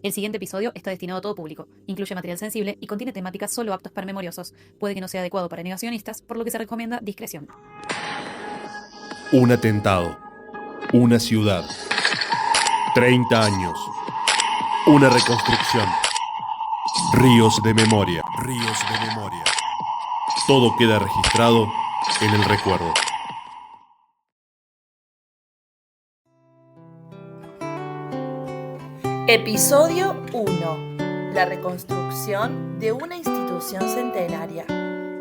El siguiente episodio está destinado a todo público, incluye material sensible y contiene temáticas solo aptas para memoriosos. Puede que no sea adecuado para negacionistas, por lo que se recomienda discreción. Un atentado, una ciudad, 30 años, una reconstrucción, ríos de memoria. Todo queda registrado en el recuerdo. Episodio 1. La reconstrucción de una institución centenaria.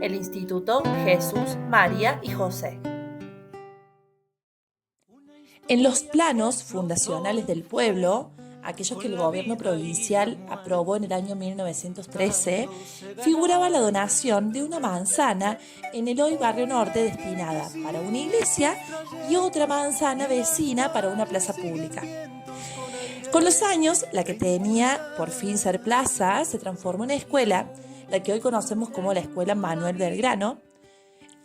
El Instituto Jesús, María y José. En los planos fundacionales del pueblo, aquellos que el gobierno provincial aprobó en el año 1913, figuraba la donación de una manzana en el hoy Barrio Norte destinada para una iglesia y otra manzana vecina para una plaza pública. Con los años, la que tenía por fin ser plaza se transformó en escuela, la que hoy conocemos como la Escuela Manuel Belgrano,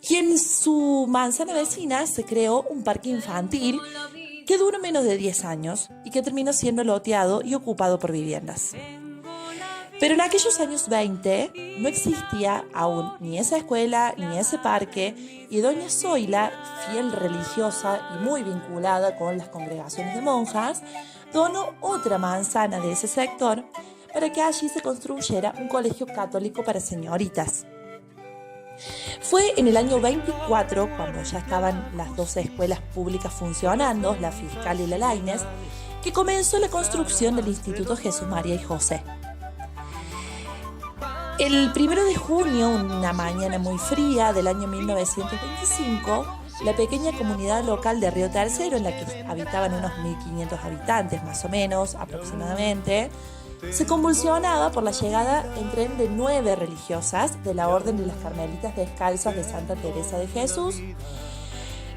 y en su manzana vecina se creó un parque infantil que duró menos de 10 años y que terminó siendo loteado y ocupado por viviendas. Pero en aquellos años 20 no existía aún ni esa escuela ni ese parque, y doña Zoila, fiel religiosa y muy vinculada con las congregaciones de monjas, donó otra manzana de ese sector para que allí se construyera un colegio católico para señoritas. Fue en el año 24, cuando ya estaban las dos escuelas públicas funcionando, la Fiscal y la Laínez, que comenzó la construcción del Instituto Jesús, María y José. El 1 de junio, una mañana muy fría del año 1925, la pequeña comunidad local de Río Tercero, en la que habitaban unos 1.500 habitantes más o menos aproximadamente, se convulsionaba por la llegada en tren de 9 religiosas de la Orden de las Carmelitas Descalzas de Santa Teresa de Jesús,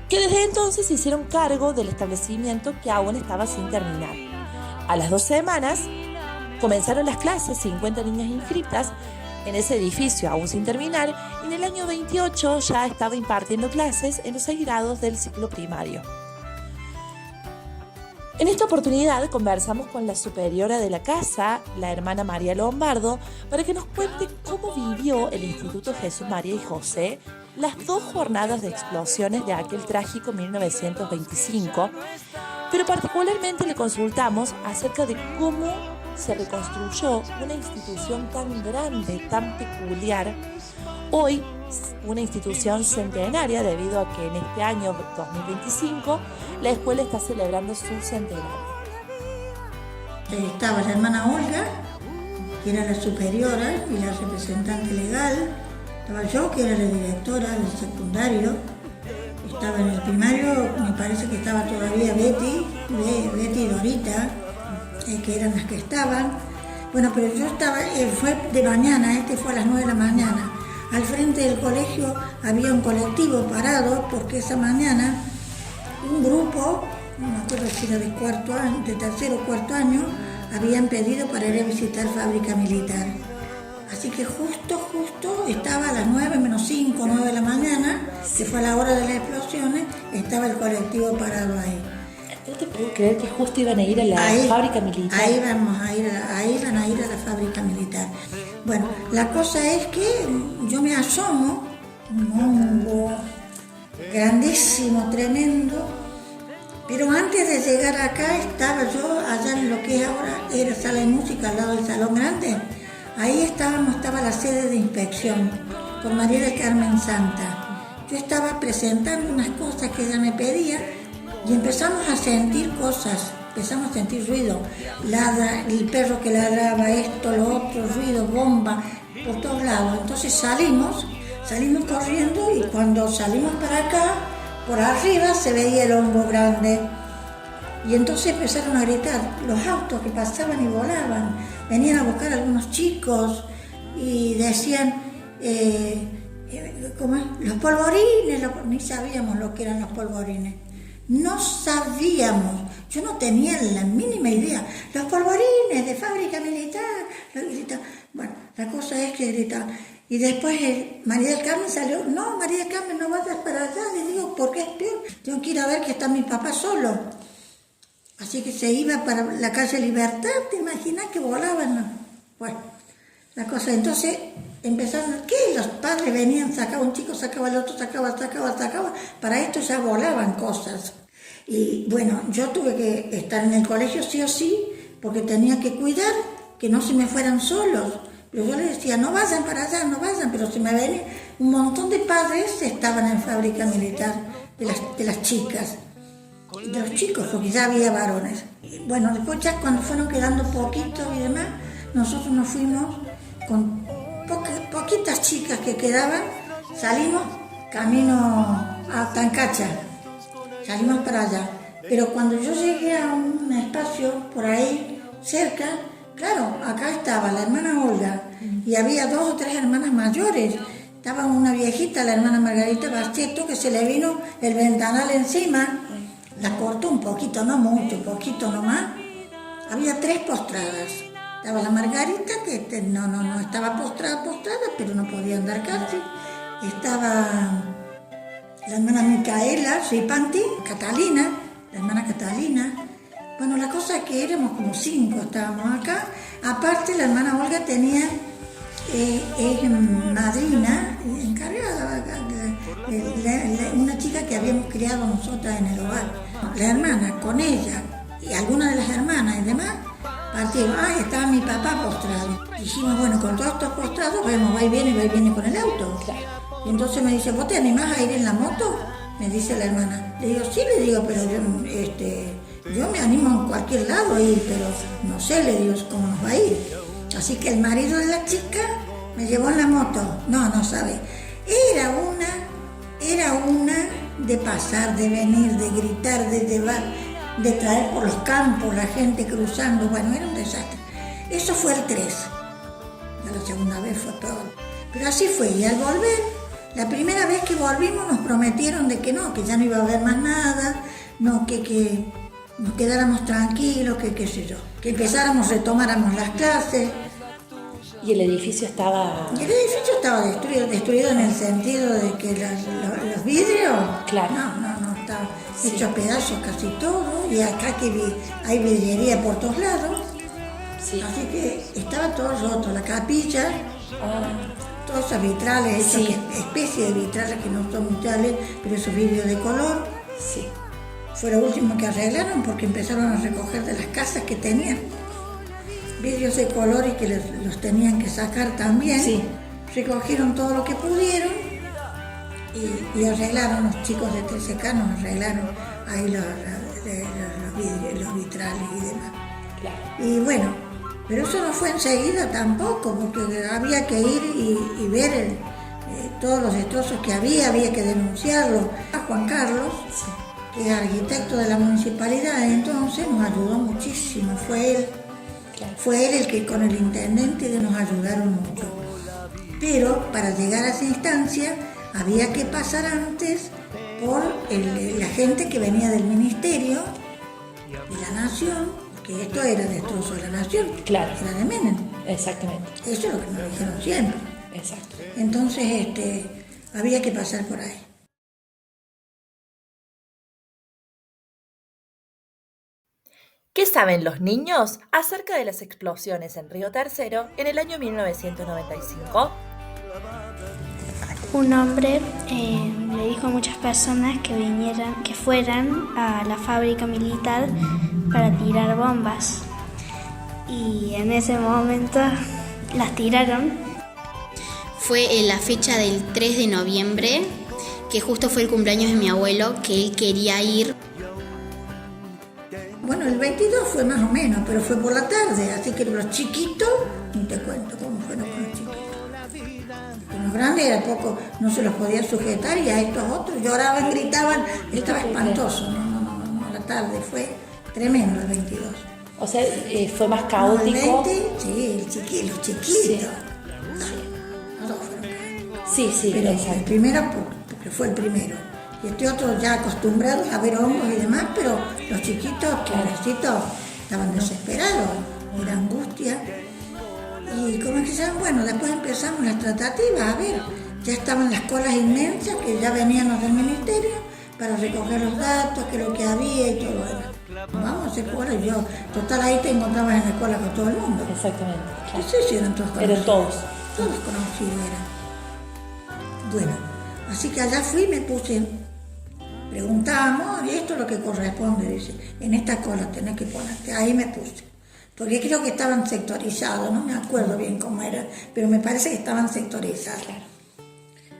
que desde entonces se hicieron cargo del establecimiento que aún estaba sin terminar. A las 2 semanas comenzaron las clases, 50 niñas inscritas en ese edificio aún sin terminar, y en el año 28 ya estaba impartiendo clases en los 6 grados del ciclo primario. En esta oportunidad conversamos con la superiora de la casa, la hermana María Lombardo, para que nos cuente cómo vivió el Instituto Jesús, María y José las 2 jornadas de explosiones de aquel trágico 1925, pero particularmente le consultamos acerca de cómo se reconstruyó una institución tan grande, tan peculiar, hoy una institución centenaria, debido a que en este año 2025 la escuela está celebrando su centenario. Estaba la hermana Olga, que era la superiora y la representante legal. Estaba yo, que era la directora del secundario. Estaba en el primario, me parece que estaba todavía Betty y Dorita, que eran las que estaban. Bueno, pero yo estaba, fue de mañana, fue a las 9 de la mañana. Al frente del colegio había un colectivo parado porque esa mañana un grupo, no me acuerdo si era de tercero o cuarto año, habían pedido para ir a visitar fábrica militar. Así que justo estaba a las 9 menos 5, 9 de la mañana, que fue a la hora de las explosiones, estaba el colectivo parado ahí. No te puedo creer que justo iban a ir a la fábrica militar. Ahí van a ir a la fábrica militar. Bueno, la cosa es que yo me asomo, un hongo grandísimo, tremendo, pero antes de llegar acá estaba yo allá en lo que ahora era sala de música, al lado del salón grande. Ahí estaba la sede de inspección con María del Carmen Santa. Yo estaba presentando unas cosas que ella me pedía y empezamos a sentir cosas, empezamos a sentir ruido, el perro que ladraba, esto, lo otro, ruido, bomba, por todos lados. Entonces salimos corriendo, y cuando salimos para acá, por arriba se veía el hongo grande. Y entonces empezaron a gritar, los autos que pasaban y volaban, venían a buscar a algunos chicos y decían, ¿cómo es? Los polvorines, ni sabíamos lo que eran los polvorines. No sabíamos, yo no tenía la mínima idea. Los polvorines de fábrica militar, bueno, la cosa es que gritaban. Y después María del Carmen salió, no, María del Carmen, no vayas para allá. Le digo, ¿por qué es peor? Tengo que ir a ver que está mi papá solo. Así que se iba para la calle Libertad, ¿te imaginas que volaban? No. Bueno, la cosa, entonces empezaron, ¿qué? Los padres venían, sacaba un chico, sacaba el otro, sacaba, para esto ya volaban cosas. Y bueno, yo tuve que estar en el colegio sí o sí, porque tenía que cuidar que no se me fueran solos. Pero yo les decía, no vayan para allá, no vayan, pero se me ven un montón de padres estaban en fábrica militar, de las chicas, de los chicos, porque ya había varones. Y bueno, después ya cuando fueron quedando poquitos y demás, nosotros nos fuimos con poquitas chicas que quedaban, salimos camino a Tancacha, salimos para allá. Pero cuando yo llegué a un espacio por ahí cerca, claro, acá estaba la hermana Olga y había 2 o 3 hermanas mayores. Estaba una viejita, la hermana Margarita Bacheto, que se le vino el ventanal encima, la cortó un poquito, no mucho, poquito nomás. Había 3 postradas. Estaba la Margarita, que no estaba postrada, pero no podía andar casi. Estaba la hermana Micaela Ripanti, Catalina, la hermana Catalina. Bueno, la cosa es que éramos como 5, estábamos acá. Aparte, la hermana Olga tenía, es madrina, encargada, una chica que habíamos criado nosotras en el hogar. La hermana, con ella, y algunas de las hermanas y demás, partieron. Estaba mi papá postrado. Dijimos, bueno, con todos estos postrados, vemos, va y viene con el auto. Y entonces me dice, ¿vos te animás a ir en la moto? Me dice la hermana. Le digo, sí, pero yo me animo en cualquier lado a ir, pero no sé, le digo, cómo nos va a ir. Así que el marido de la chica me llevó en la moto. No sabe. Era una de pasar, de venir, de gritar, de llevar, de traer por los campos, la gente cruzando. Bueno, era un desastre. Eso fue el 3. Ya la segunda vez fue peor. Pero así fue. Y al volver, la primera vez que volvimos nos prometieron de que no, que ya no iba a haber más nada, no, que nos quedáramos tranquilos, que qué sé yo, que retomáramos las clases. ¿Y el edificio estaba...? El edificio estaba destruido en el sentido de que los vidrios, claro, no, estaba hecho a pedazos casi todo, y acá que hay vidriería por todos lados, sí. Así que estaba todo roto, la capilla, todos esos vitrales, sí. Especies de vitrales que no son vitrales, pero esos vidrios de color, sí. Fue lo último que arreglaron porque empezaron a recoger de las casas que tenían vidrios de color y que los tenían que sacar también. Sí. Recogieron todo lo que pudieron y arreglaron, los chicos de 13K nos arreglaron ahí los vitrales y demás. Claro. Y bueno, pero eso no fue enseguida tampoco, porque había que ir y ver todos los destrozos que había que denunciarlo. A Juan Carlos, sí, que es arquitecto de la municipalidad, entonces nos ayudó muchísimo, fue él el que con el intendente nos ayudaron mucho. Pero para llegar a esa instancia había que pasar antes por la gente que venía del Ministerio de la Nación, porque esto era destrozo de la Nación, claro, era de Menem. Exactamente. Eso es lo que nos dijeron siempre. Exacto. Entonces había que pasar por ahí. ¿Qué saben los niños acerca de las explosiones en Río Tercero en el año 1995? Un hombre le dijo a muchas personas que fueran a la fábrica militar para tirar bombas. Y en ese momento las tiraron. Fue en la fecha del 3 de noviembre, que justo fue el cumpleaños de mi abuelo, que él quería ir. Bueno, el 22 fue más o menos, pero fue por la tarde, así que los chiquitos, ni te cuento cómo fueron con los chiquitos. Con los grandes era poco, no se los podía sujetar, y a estos otros lloraban, gritaban, estaba espantoso. No, la tarde fue tremendo el 22. O sea, fue más caótico. El 20, sí, los chiquitos. Sí. Los dos fueron caóticos. Sí, pero exacto. el primero, porque fue el primero. Y este otro ya acostumbrados a ver hongos y demás, pero los chiquitos, pobrecitos, estaban desesperados, era angustia. Y como es que se llaman, bueno, después empezamos las tratativas, a ver, ya estaban las colas inmensas que ya venían los del ministerio para recoger los datos, que lo que había y todo lo demás. Vamos, hacer escuela y yo, total, ahí te encontrabas en la escuela con todo el mundo. Exactamente. Claro. Sí, eran todos conocidos. Eran todos. Todos conocidos eran. Bueno, así que allá fui y me puse, preguntábamos, y esto es lo que corresponde, dice, en esta cola tenés que ponerte, ahí me puse. Porque creo que estaban sectorizados, no me acuerdo bien cómo era, pero me parece que estaban sectorizados. Claro.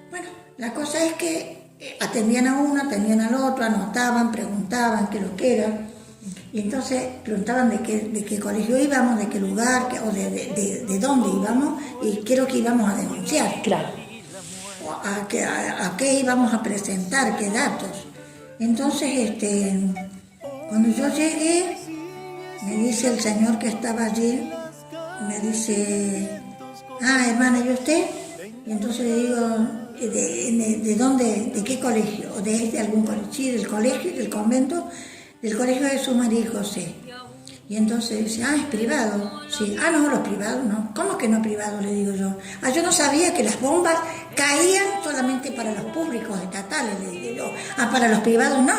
Bueno, la cosa es que atendían a uno, atendían al otro, anotaban, preguntaban qué lo que era. Y entonces preguntaban de qué colegio íbamos, de qué lugar, o de dónde íbamos, y qué es lo que íbamos a denunciar. Claro. O a qué íbamos a presentar, qué datos. Entonces, cuando yo llegué, me dice el señor que estaba allí, me dice, hermana, ¿y usted? Y entonces le digo, ¿de dónde, de qué colegio? ¿O de algún colegio? Sí, del colegio, del convento, del colegio de Jesús, María y José. Y entonces dice, es privado. Sí, no, los privados no. ¿Cómo que no privado? Le digo yo. Yo no sabía que las bombas caían solamente para los públicos estatales, le digo yo. Para los privados no.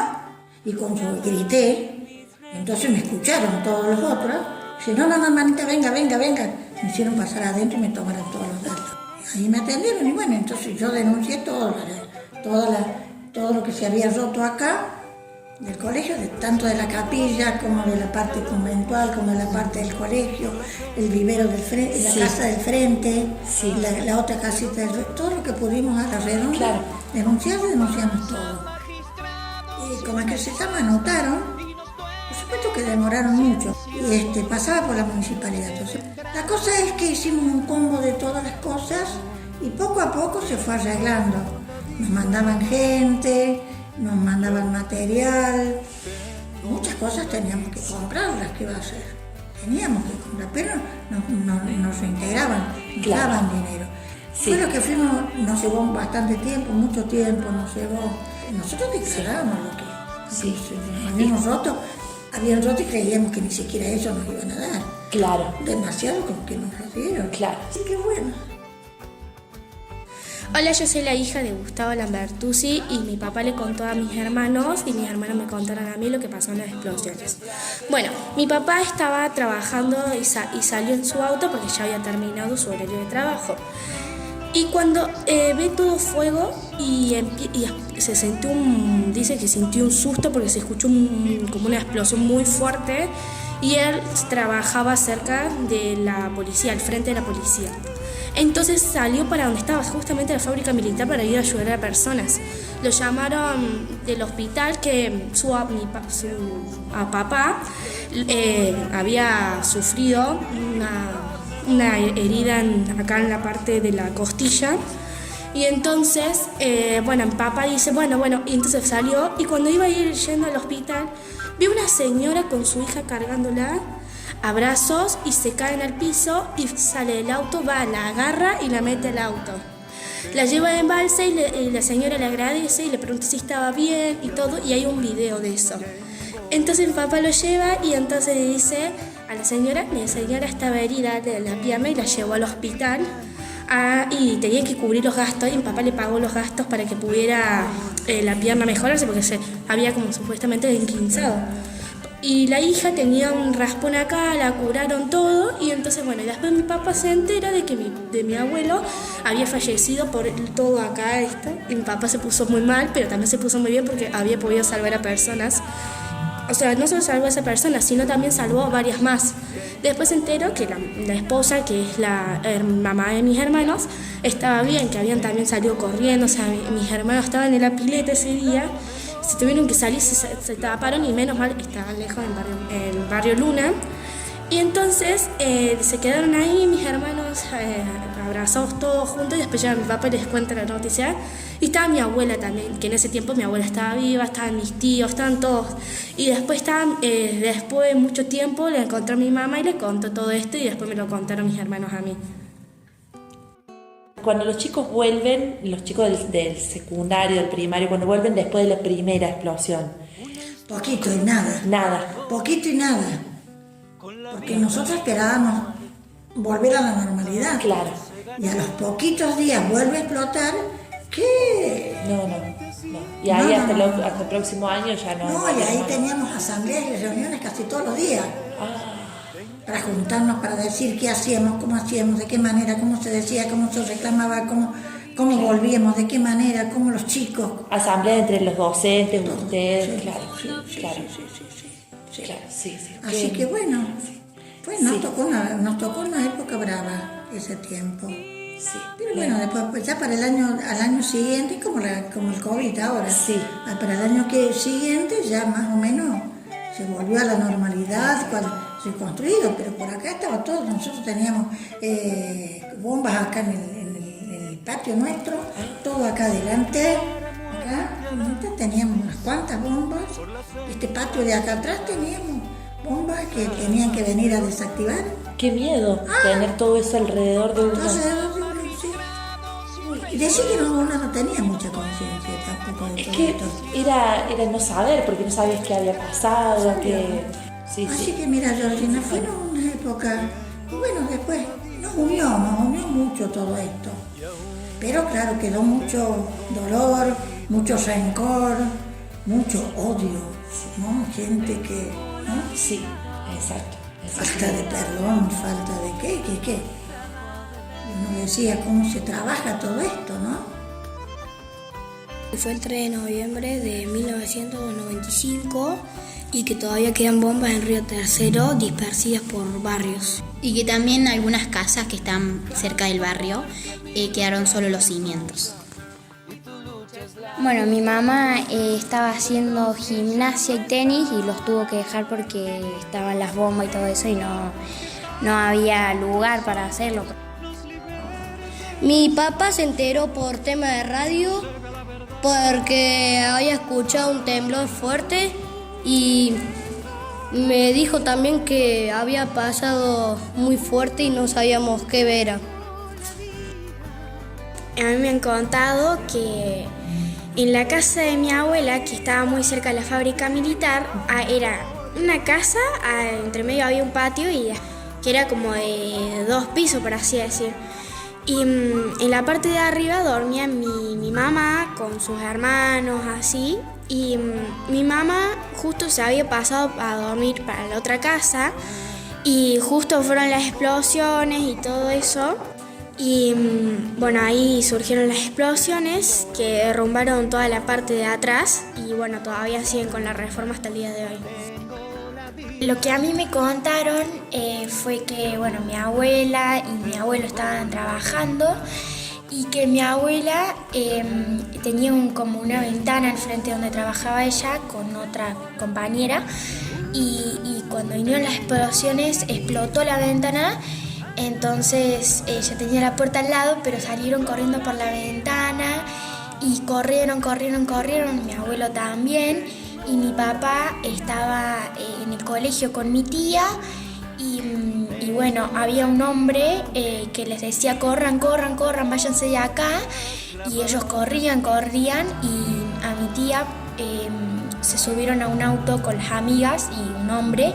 Y cuando grité, entonces me escucharon todos los otros. Dice, no, hermanita, venga. Me hicieron pasar adentro y me tomaron todos los datos. Ahí me atendieron y bueno, entonces yo denuncié todo lo que se había roto acá del colegio, tanto de la capilla como de la parte conventual, como de la parte del colegio, el vivero del frente, la casa del frente, la otra casita del frente, todo lo que pudimos a la redonda, claro. denunciamos todo. Y como es que se anotaron, por supuesto que demoraron mucho, y pasaba por la municipalidad. Entonces, la cosa es que hicimos un combo de todas las cosas y poco a poco se fue arreglando. Nos mandaban gente, nos mandaban material, muchas cosas teníamos que comprarlas, ¿qué iba a hacer? Teníamos que comprar, pero nos reintegraban, nos daban dinero. Sí. Fue lo que fuimos, nos llevó bastante tiempo, mucho tiempo nos llevó. Nosotros declarábamos lo que habían roto y creíamos que ni siquiera ellos nos iban a dar. Claro. Demasiado con que nos lo dieron. Claro. Así que bueno. Hola, yo soy la hija de Gustavo Lambertucci y mi papá le contó a mis hermanos y mis hermanos me contaron a mí lo que pasó en las explosiones. Bueno, mi papá estaba trabajando y salió en su auto porque ya había terminado su horario de trabajo. Y cuando ve todo fuego y se sintió dice que sintió un susto porque se escuchó como una explosión muy fuerte y él trabajaba cerca de la policía, al frente de la policía. Entonces salió para donde estaba justamente la fábrica militar para ir a ayudar a personas. Lo llamaron del hospital que a papá había sufrido una herida acá en la parte de la costilla. Y entonces, mi papá dice, y entonces salió y cuando iba a ir yendo al hospital, vio una señora con su hija cargándola a brazos y se caen al piso y sale del auto, la agarra y la mete al auto. La lleva en balsa y la señora le agradece y le pregunta si estaba bien y todo, y hay un video de eso. Entonces mi papá lo lleva y entonces le dice a la señora estaba herida de la pierna y la llevó al hospital y tenía que cubrir los gastos y mi papá le pagó los gastos para que pudiera la pierna mejorarse porque se había como supuestamente enquinzado. Y la hija tenía un raspón acá, la curaron todo y entonces después mi papá se entera de que mi abuelo había fallecido por todo acá esto y mi papá se puso muy mal, pero también se puso muy bien porque había podido salvar a personas. O sea, no solo salvó a esa persona, sino también salvó a varias más. Después se enteró que la esposa, que es la mamá de mis hermanos, estaba bien, que habían también salido corriendo, o sea, mis hermanos estaban en la pileta ese día, se tuvieron que salir, se taparon y menos mal estaban lejos del barrio Luna. Y entonces se quedaron ahí mis hermanos abrazados todos juntos y después ya mi papá les cuenta la noticia. Y estaba mi abuela también, que en ese tiempo mi abuela estaba viva, estaban mis tíos, estaban todos. Y después después de mucho tiempo le encontró a mi mamá y le contó todo esto y después me lo contaron mis hermanos a mí. Cuando los chicos vuelven, los chicos del secundario, del primario, cuando vuelven después de la primera explosión. Poquito y nada. Nada. Poquito y nada. Porque nosotros esperábamos volver a la normalidad. Claro. Y a los poquitos días vuelve a explotar. ¿Qué? No. Y ahí No, hasta, no, el, no. hasta el próximo año ya no. No, y ahí teníamos asambleas y reuniones casi todos los días. Para juntarnos, para decir qué hacíamos, cómo hacíamos, de qué manera, cómo se decía, cómo se reclamaba, cómo volvíamos, de qué manera, cómo los chicos. Asamblea entre los docentes, ustedes, Sí, claro, sí, claro. Sí. Claro, sí. Así que bueno, pues nos tocó una época brava ese tiempo. Sí. Pero bueno, después pues ya para al año siguiente, como el COVID ahora, Sí. para el año siguiente ya más o menos se volvió a la normalidad, reconstruido, pero por acá estaba todo, nosotros teníamos bombas acá en el patio nuestro, todo acá adelante, acá teníamos unas cuantas bombas, este patio de acá atrás teníamos bombas que tenían que venir a desactivar. Qué miedo tener todo eso alrededor de uno. Entonces, sí. Y decir que uno no tenía mucha conciencia tampoco de Es todo que esto. era no saber, porque no sabías qué había pasado, Sí, Así sí. que mira, Georgina, fueron una época, bueno, después nos unió mucho todo esto. Pero claro, quedó mucho dolor, mucho rencor, mucho odio, ¿no? Gente que, ¿no? Sí, exacto. Falta de perdón, falta de qué. Y uno decía cómo se trabaja todo esto, ¿no? Fue el 3 de noviembre de 1995 y que todavía quedan bombas en Río Tercero dispersidas por barrios. Y que también algunas casas que están cerca del barrio quedaron solo los cimientos. Bueno, mi mamá estaba haciendo gimnasia y tenis y los tuvo que dejar porque estaban las bombas y todo eso y no había lugar para hacerlo. Mi papá se enteró por tema de radio porque había escuchado un temblor fuerte y me dijo también que había pasado muy fuerte y no sabíamos qué ver. A mí me han contado que en la casa de mi abuela, que estaba muy cerca de la fábrica militar, era una casa, entre medio había un patio y que era como de 2 pisos, por así decir. Y en la parte de arriba dormía mi mamá con sus hermanos, así. Y mi mamá justo se había pasado a dormir para la otra casa y justo fueron las explosiones y todo eso. Y bueno, ahí surgieron las explosiones que derrumbaron toda la parte de atrás y bueno, todavía siguen con la reforma hasta el día de hoy. Lo que a mí me contaron fue que bueno, mi abuela y mi abuelo estaban trabajando y que mi abuela tenía como una ventana al frente donde trabajaba ella con otra compañera y cuando vinieron las explosiones explotó la ventana. Entonces ella tenía la puerta al lado, pero salieron corriendo por la ventana y corrieron, mi abuelo también. Y mi papá estaba en el colegio con mi tía y bueno, había un hombre que les decía corran, váyanse de acá. Y ellos corrían y a mi tía se subieron a un auto con las amigas y un hombre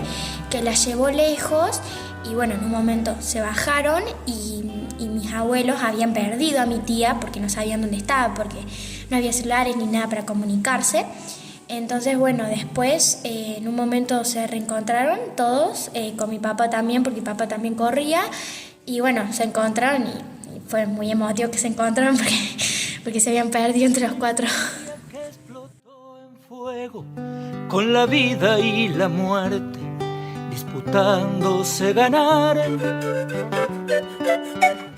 que la llevó lejos. Y bueno, en un momento se bajaron y mis abuelos habían perdido a mi tía porque no sabían dónde estaba, porque no había celulares ni nada para comunicarse. Entonces, bueno, después en un momento se reencontraron todos, con mi papá también, porque mi papá también corría. Y bueno, se encontraron y fue muy emotivo que se encontraron porque se habían perdido entre los 4. Con la vida y la muerte disputándose ganar.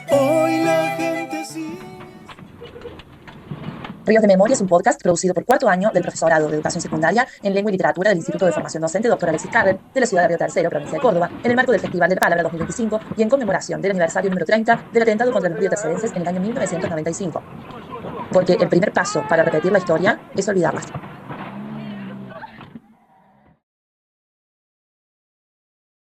Hoy la gente sí. Ríos de Memoria es un podcast producido por cuarto año del Profesorado de Educación Secundaria en Lengua y Literatura del Instituto de Formación Docente Dr. Alexis Carrel de la ciudad de Río Tercero, provincia de Córdoba, en el marco del Festival de la Palabra 2025 y en conmemoración del aniversario número 30 del atentado contra los riotercerenses en el año 1995. Porque el primer paso para repetir la historia es olvidarla.